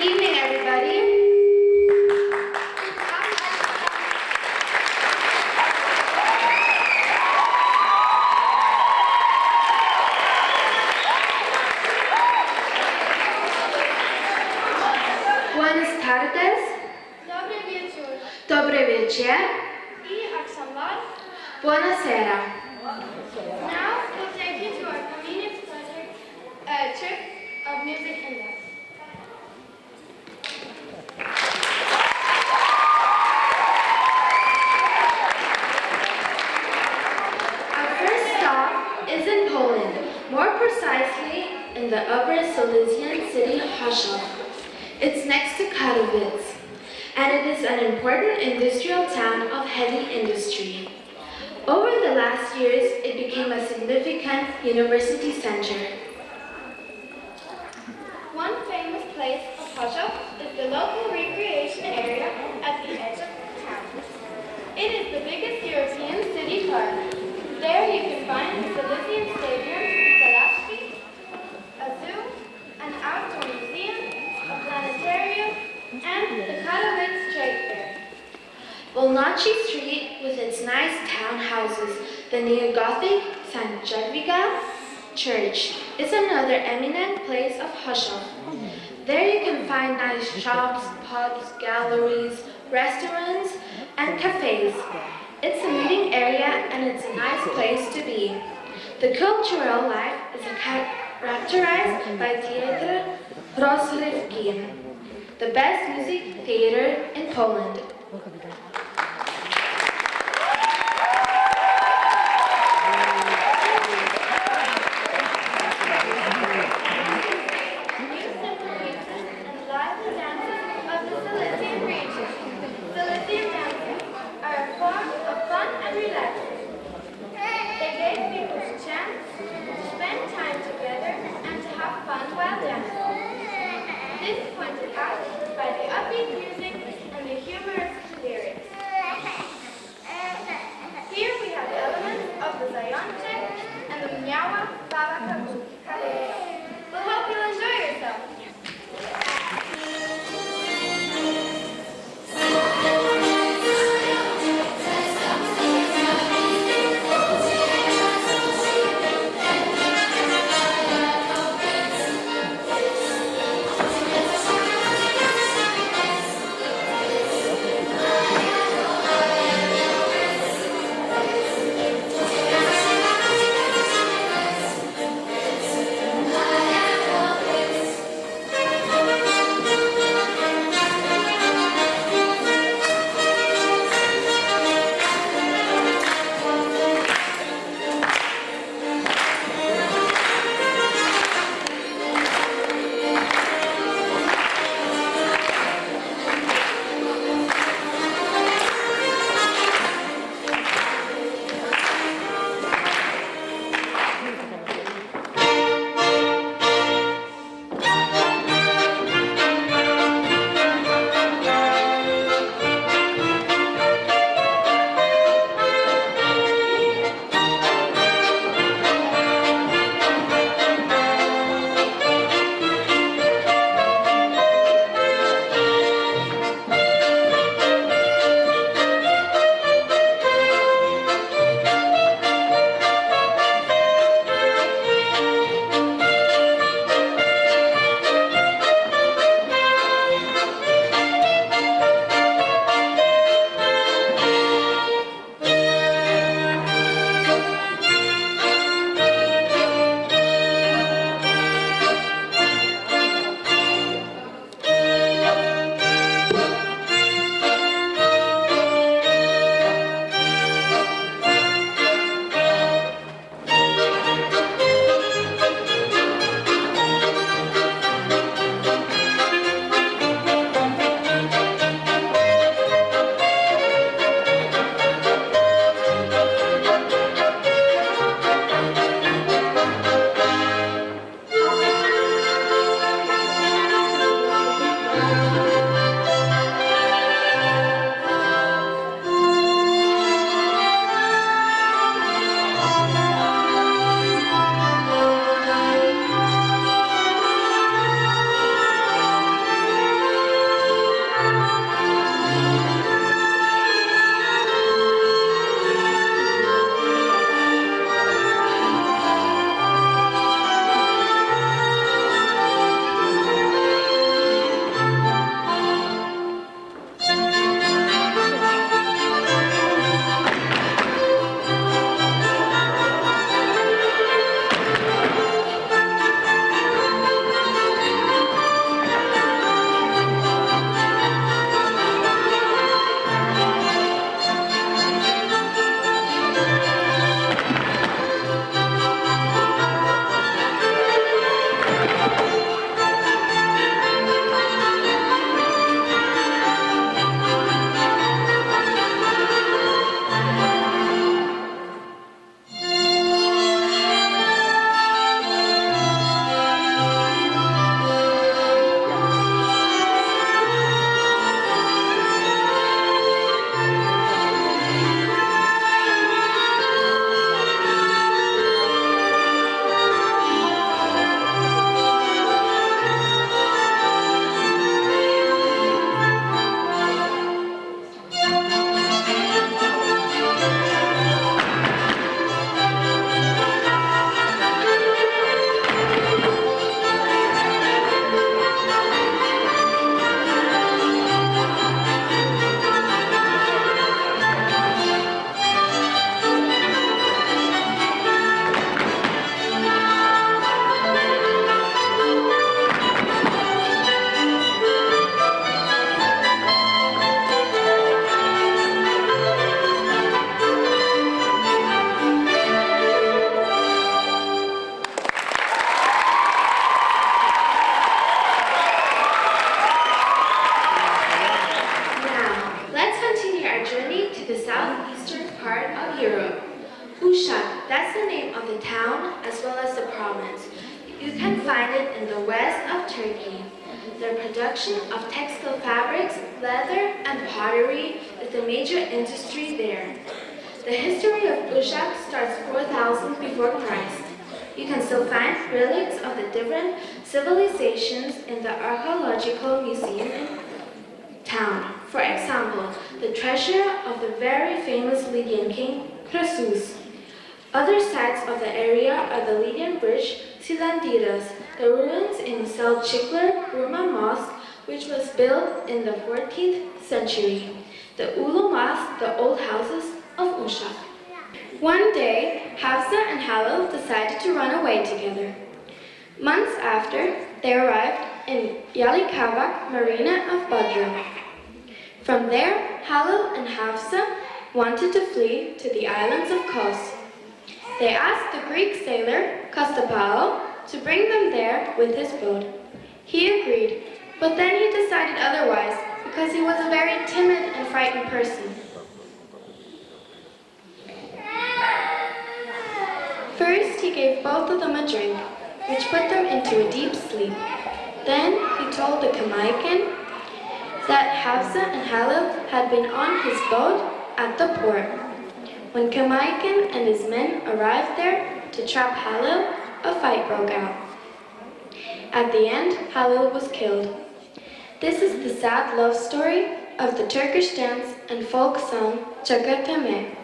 evening, everybody. Buenas tardes. Dobry wieczór. Dobry wieczór. I akşamlar. Buonasera. Now we'll take you to our Comenius trip of music and dance. Our first stop is in Poland, more precisely in the Upper Silesian city Chorzów. It's next to Katowice, and it is an important industrial town of heavy industry. Over the last years, it became a significant university center. One famous place of Chorzów is the local recreation area at the edge of town. It is the biggest European city park. There you can find the Silesian Stadium, Salaski, a zoo, an outdoor museum, a planetarium, and the Katowice Trade Fair. Volnachi Street, with its nice townhouses, the neo-Gothic St. Jadwiga Church, is another eminent place of Chorzów. There you can find nice shops, pubs, galleries, restaurants, and cafes. It's a meeting area and it's a nice place to be. The cultural life is characterized by theater rozrywki, the best music theater in Poland. This is pointed out by the upbeat music and the humorous lyrics. Here we have elements of the zajączek and the mniała baba kabuki. We hope you'll enjoy yourself. Turkey. The production of textile fabrics, leather, and pottery is the major industry there. The history of Uşak starts 4000 before Christ. You can still find relics of the different civilizations in the archaeological museum in town. For example, the treasure of the very famous Lydian king, Croesus. Other sites of the area are the Lydian bridge, Silandiras, the ruins in Selçuklu Burma Mosque, which was built in the 14th century, the Ulu Mosque, the old houses of Uşak. One day, Hafsa and Halil decided to run away together. Months after, they arrived in Yalikavak Marina of Bodrum. From there, Halil and Hafsa wanted to flee to the islands of Kos. They asked the Greek sailor, Kostopao, to bring them there with his boat. He agreed, but then he decided otherwise because he was a very timid and frightened person. First, he gave both of them a drink, which put them into a deep sleep. Then he told the Kamaikan that Hafsa and Halil had been on his boat at the port. When Kamaikan and his men arrived there to trap Halil, a fight broke out. At the end, Halil was killed. This is the sad love story of the Turkish dance and folk song Çakırteme.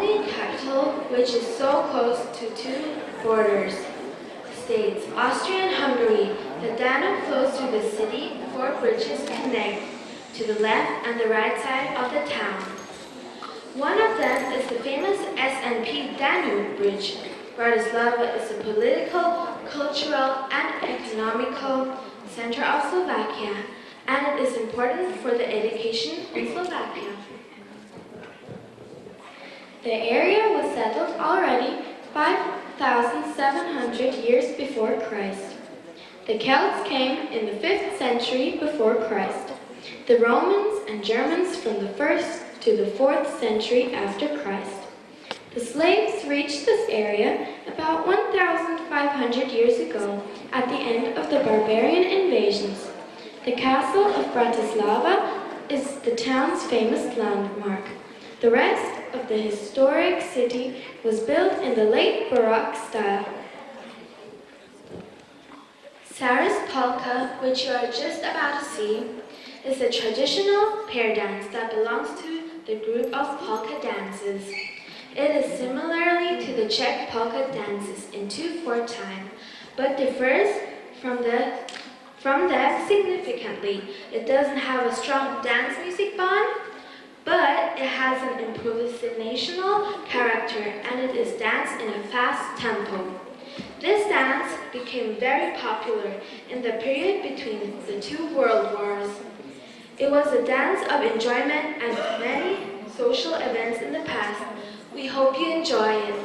Hungarian capital, which is so close to two borders states, Austria and Hungary. The Danube flows through the city. 4 bridges connect to the left and the right side of the town. One of them is the famous S&P Danube Bridge. Bratislava is the political, cultural, and economical center of Slovakia, and it is important for the education in Slovakia. The area was settled already 5,700 years before Christ. The Celts came in the 5th century before Christ. The Romans and Germans from the 1st to the 4th century after Christ. The slaves reached this area about 1,500 years ago at the end of the barbarian invasions. The castle of Bratislava is the town's famous landmark. The rest of the historic city was built in the late Baroque style. Saris polka, which you are just about to see, is a traditional pair dance that belongs to the group of polka dances. It is similarly to the Czech polka dances in 2/4 time, but differs from that significantly. It doesn't have a strong dance music bond, but it has an improvisational character and it is danced in a fast tempo. This dance became very popular in the period between the 2 world wars. It was a dance of enjoyment and many social events in the past. We hope you enjoy it.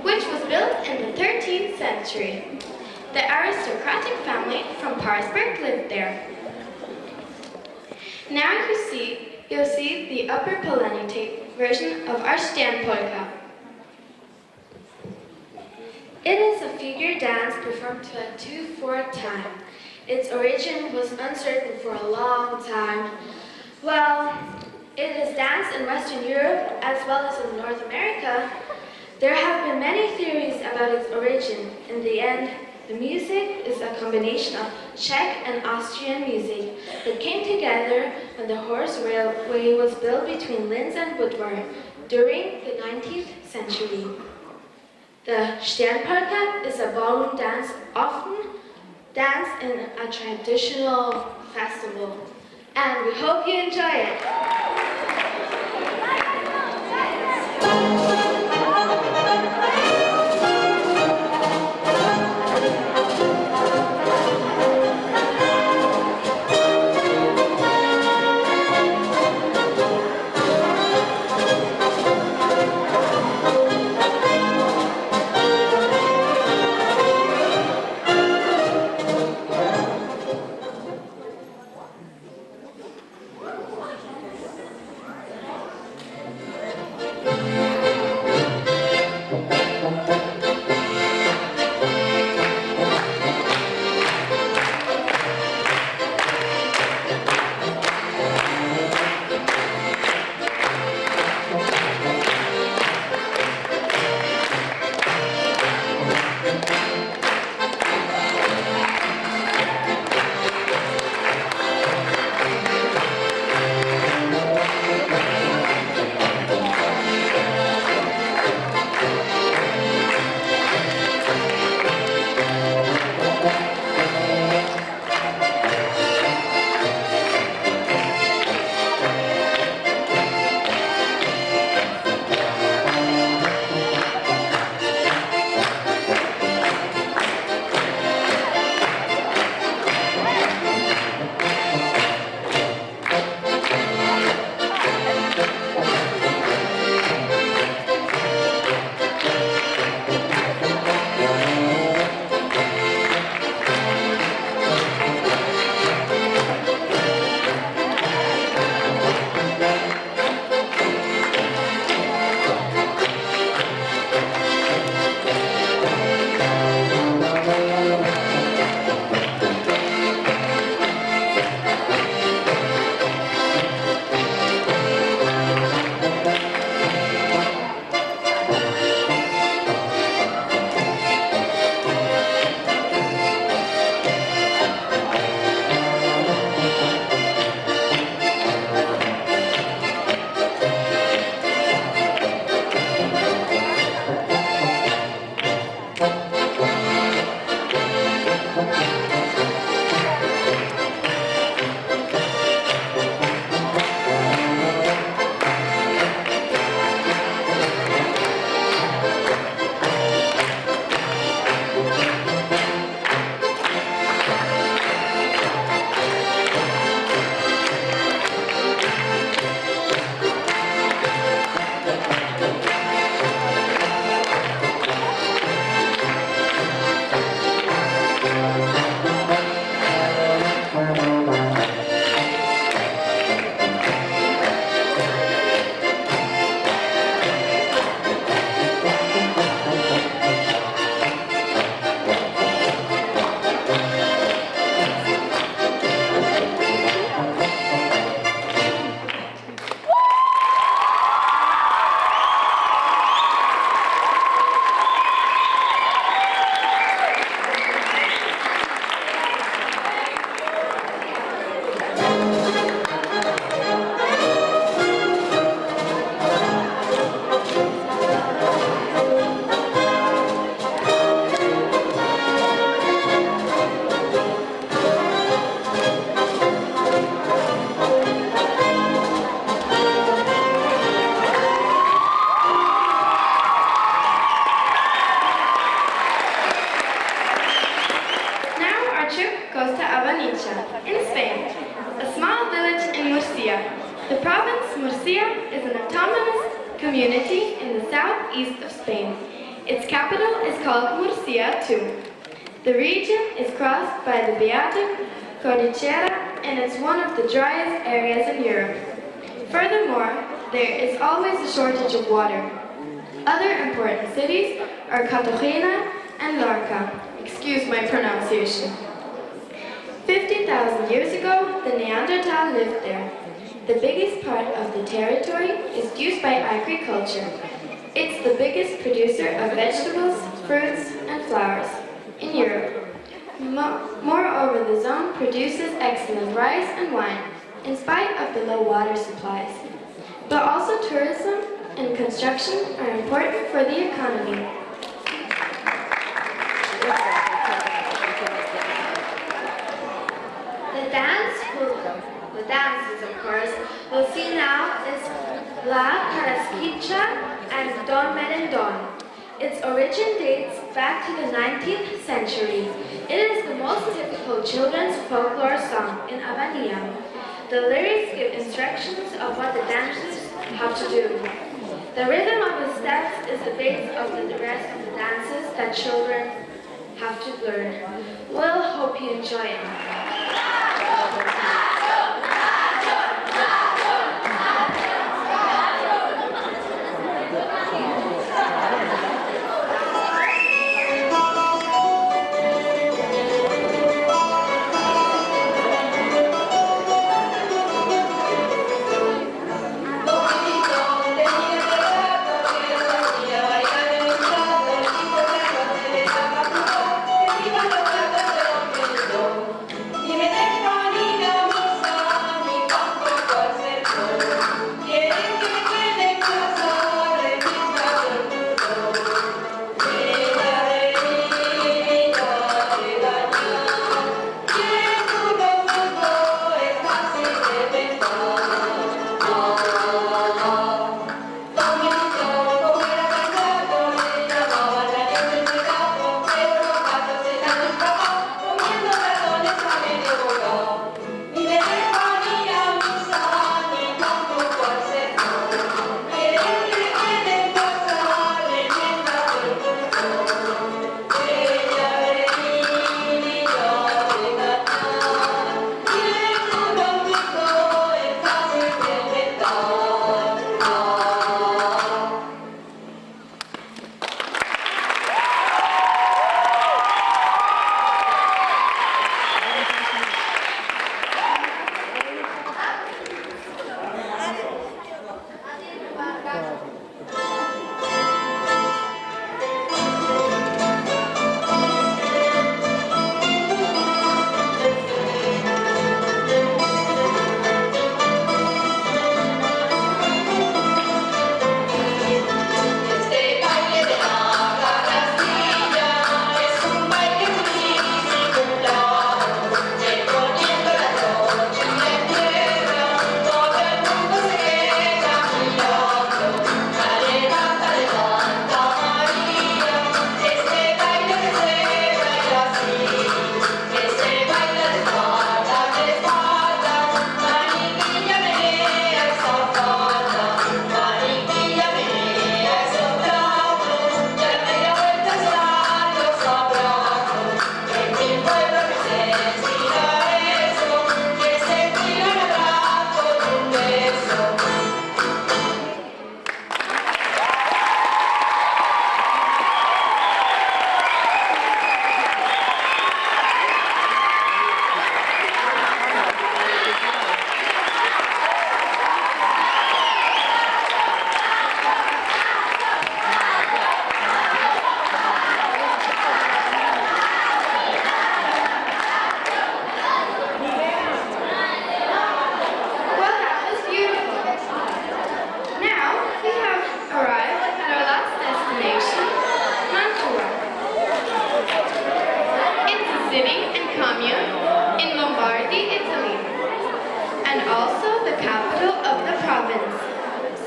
which was built in the 13th century. The aristocratic family from Parsberg lived there. Now you'll see the upper Polanitate version of our Sternpolka. It is a figure dance performed to a 2/4 time. Its origin was uncertain for a long time. Well, it is danced in Western Europe as well as in North America. There have been many theories about its origin. In the end, the music is a combination of Czech and Austrian music that came together when the horse railway was built between Linz and Budvar during the 19th century. The Sternpolka is a ballroom dance often danced in a traditional festival, and we hope you enjoy it. in Spain, a small village in Murcia. The province Murcia is an autonomous community in the southeast of Spain. Its capital is called Murcia too. The region is crossed by the Beatic Cordillera and is one of the driest areas in Europe. Furthermore, there is always a shortage of water. Other important cities are Cartagena and Lorca. Excuse my pronunciation. 50,000 years ago, the Neanderthal lived there. The biggest part of the territory is used by agriculture. It's the biggest producer of vegetables, fruits, and flowers in Europe. Moreover, the zone produces excellent rice and wine, in spite of the low water supplies. But also tourism and construction are important for the economy. The dances, of course, we'll see now is La Carrasquilla and Don Merendon. Its origin dates back to the 19th century. It is the most typical children's folklore song in Albania. The lyrics give instructions of what the dancers have to do. The rhythm of the steps is the base of the rest of the dances that children have to learn. We'll hope you enjoy it.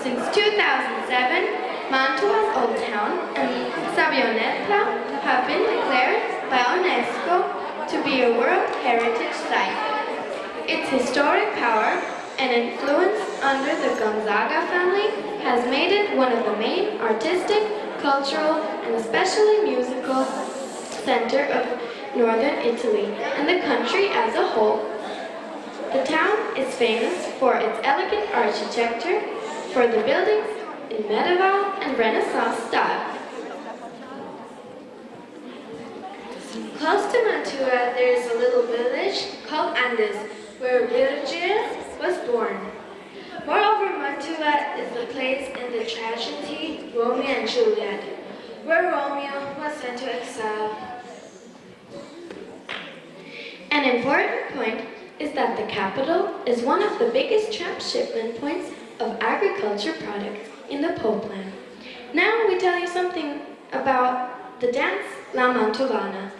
Since 2007, Mantua's Old Town and Savionetla have been declared by UNESCO to be a World Heritage Site. Its historic power An influence under the Gonzaga family has made it one of the main artistic, cultural, and especially musical center of northern Italy and the country as a whole. The town is famous for its elegant architecture, for the buildings in medieval and Renaissance style. Close to Mantua, there is a little village called Andes, where Virgil was born. Moreover, Mantua is the place in the tragedy Romeo and Juliet, where Romeo was sent to exile. An important point is that the capital is one of the biggest transshipment points of agriculture products in the Pope land. Now we tell you something about the dance La Mantovana.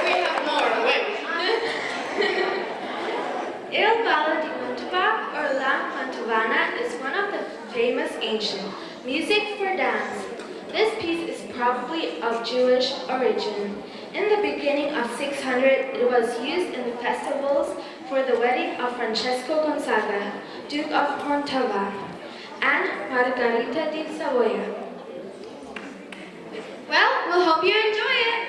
We have more. Wait. Il Ballo di Mantova or La Mantovana is one of the famous ancient music for dance. This piece is probably of Jewish origin. In the beginning of 600, it was used in the festivals for the wedding of Francesco Gonzaga, Duke of Mantova, and Margarita di Savoia. Well, we'll hope you enjoy it!